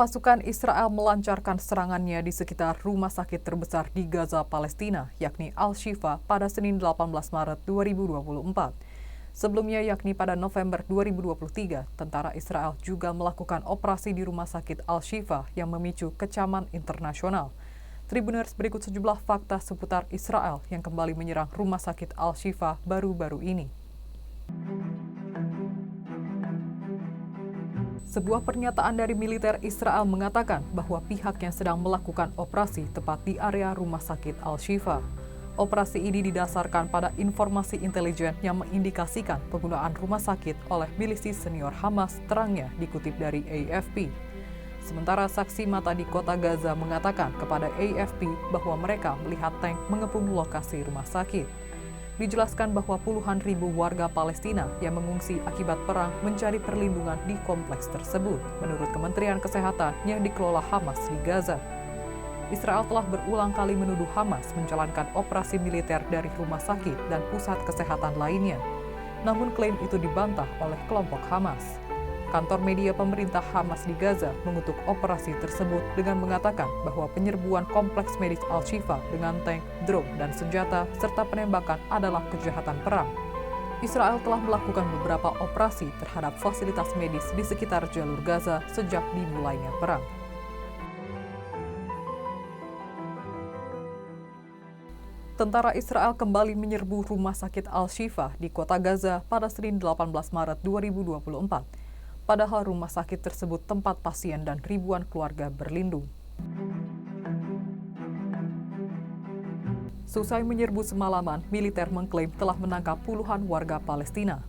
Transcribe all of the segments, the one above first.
Pasukan Israel melancarkan serangannya di sekitar rumah sakit terbesar di Gaza, Palestina, yakni Al-Shifa pada Senin 18 Maret 2024. Sebelumnya, yakni pada November 2023, tentara Israel juga melakukan operasi di rumah sakit Al-Shifa yang memicu kecaman internasional. Tribuners, berikut sejumlah fakta seputar Israel yang kembali menyerang rumah sakit Al-Shifa baru-baru ini. Sebuah pernyataan dari militer Israel mengatakan bahwa pihaknya sedang melakukan operasi tepat di area rumah sakit Al-Shifa. Operasi ini didasarkan pada informasi intelijen yang mengindikasikan penggunaan rumah sakit oleh milisi senior Hamas, terangnya dikutip dari AFP. Sementara saksi mata di kota Gaza mengatakan kepada AFP bahwa mereka melihat tank mengepung lokasi rumah sakit. Dijelaskan bahwa puluhan ribu warga Palestina yang mengungsi akibat perang mencari perlindungan di kompleks tersebut, menurut Kementerian Kesehatan yang dikelola Hamas di Gaza. Israel telah berulang kali menuduh Hamas menjalankan operasi militer dari rumah sakit dan pusat kesehatan lainnya. Namun klaim itu dibantah oleh kelompok Hamas. Kantor media pemerintah Hamas di Gaza mengutuk operasi tersebut dengan mengatakan bahwa penyerbuan kompleks medis Al-Shifa dengan tank, drone, dan senjata serta penembakan adalah kejahatan perang. Israel telah melakukan beberapa operasi terhadap fasilitas medis di sekitar jalur Gaza sejak dimulainya perang. Tentara Israel kembali menyerbu rumah sakit Al-Shifa di kota Gaza pada Senin 18 Maret 2024. Padahal rumah sakit tersebut tempat pasien dan ribuan keluarga berlindung. Seusai menyerbu semalaman, militer mengklaim telah menangkap puluhan warga Palestina.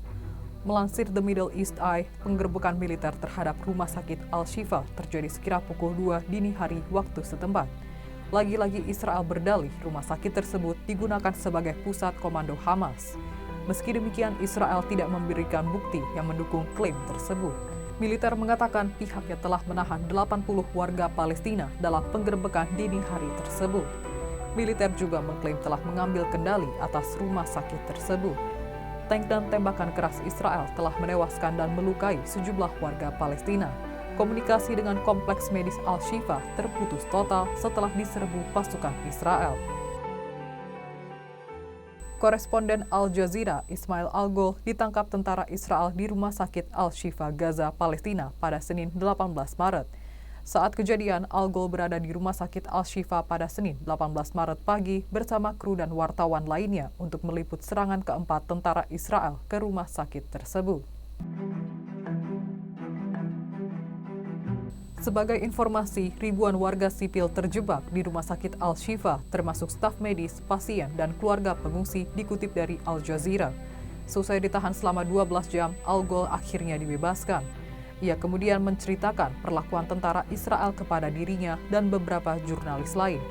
Melansir The Middle East Eye, penggerbekan militer terhadap rumah sakit Al-Shifa terjadi sekira pukul 2 dini hari waktu setempat. Lagi-lagi Israel berdalih rumah sakit tersebut digunakan sebagai pusat komando Hamas. Meski demikian, Israel tidak memberikan bukti yang mendukung klaim tersebut. Militer mengatakan pihaknya telah menahan 80 warga Palestina dalam penggerbekan dini hari tersebut. Militer juga mengklaim telah mengambil kendali atas rumah sakit tersebut. Tank dan tembakan keras Israel telah menewaskan dan melukai sejumlah warga Palestina. Komunikasi dengan kompleks medis Al-Shifa terputus total setelah diserbu pasukan Israel. Koresponden Al Jazeera Ismail Al-Ghul ditangkap tentara Israel di rumah sakit Al-Shifa Gaza, Palestina pada Senin 18 Maret. Saat kejadian, Al-Ghul berada di rumah sakit Al-Shifa pada Senin 18 Maret pagi bersama kru dan wartawan lainnya untuk meliput serangan keempat tentara Israel ke rumah sakit tersebut. Sebagai informasi, ribuan warga sipil terjebak di rumah sakit Al-Shifa, termasuk staf medis, pasien, dan keluarga pengungsi, dikutip dari Al Jazeera. Seusai ditahan selama 12 jam, Al-Ghul akhirnya dibebaskan. Ia kemudian menceritakan perlakuan tentara Israel kepada dirinya dan beberapa jurnalis lain.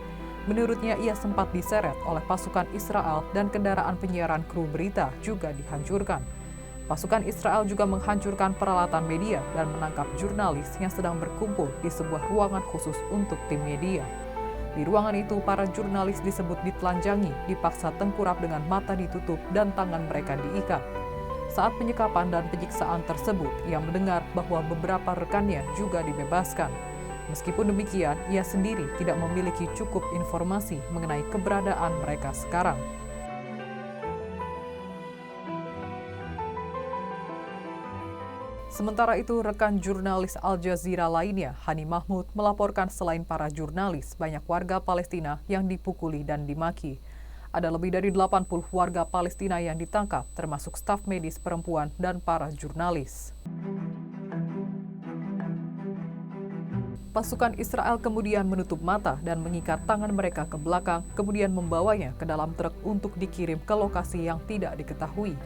Menurutnya, ia sempat diseret oleh pasukan Israel dan kendaraan penyiaran kru berita juga dihancurkan. Pasukan Israel juga menghancurkan peralatan media dan menangkap jurnalis yang sedang berkumpul di sebuah ruangan khusus untuk tim media. Di ruangan itu, para jurnalis disebut ditelanjangi, dipaksa tengkurap dengan mata ditutup dan tangan mereka diikat. Saat penyekapan dan penyiksaan tersebut, ia mendengar bahwa beberapa rekannya juga dibebaskan. Meskipun demikian, ia sendiri tidak memiliki cukup informasi mengenai keberadaan mereka sekarang. Sementara itu, rekan jurnalis Al Jazeera lainnya, Hani Mahmud, melaporkan selain para jurnalis, banyak warga Palestina yang dipukuli dan dimaki. Ada lebih dari 80 warga Palestina yang ditangkap, termasuk staf medis perempuan dan para jurnalis. Pasukan Israel kemudian menutup mata dan mengikat tangan mereka ke belakang, kemudian membawanya ke dalam truk untuk dikirim ke lokasi yang tidak diketahui.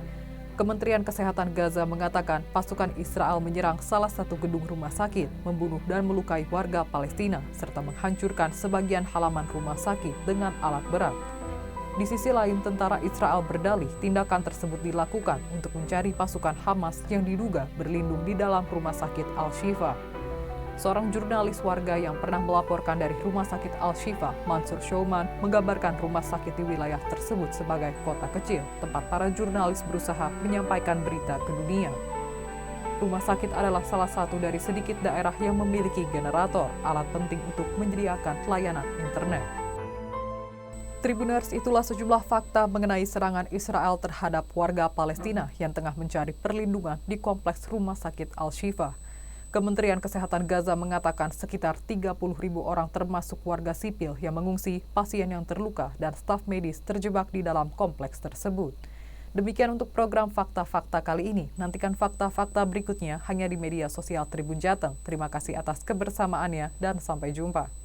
Kementerian Kesehatan Gaza mengatakan pasukan Israel menyerang salah satu gedung rumah sakit, membunuh dan melukai warga Palestina, serta menghancurkan sebagian halaman rumah sakit dengan alat berat. Di sisi lain, tentara Israel berdalih tindakan tersebut dilakukan untuk mencari pasukan Hamas yang diduga berlindung di dalam rumah sakit Al-Shifa. Seorang jurnalis warga yang pernah melaporkan dari rumah sakit Al-Shifa, Mansur Shouman, menggambarkan rumah sakit di wilayah tersebut sebagai kota kecil, tempat para jurnalis berusaha menyampaikan berita ke dunia. Rumah sakit adalah salah satu dari sedikit daerah yang memiliki generator, alat penting untuk menyediakan layanan internet. Tribuners, itulah sejumlah fakta mengenai serangan Israel terhadap warga Palestina yang tengah mencari perlindungan di kompleks Rumah Sakit Al-Shifa. Kementerian Kesehatan Gaza mengatakan sekitar 30.000 orang termasuk warga sipil yang mengungsi, pasien yang terluka, dan staf medis terjebak di dalam kompleks tersebut. Demikian untuk program Fakta-Fakta kali ini. Nantikan fakta-fakta berikutnya hanya di media sosial Tribun Jateng. Terima kasih atas kebersamaannya dan sampai jumpa.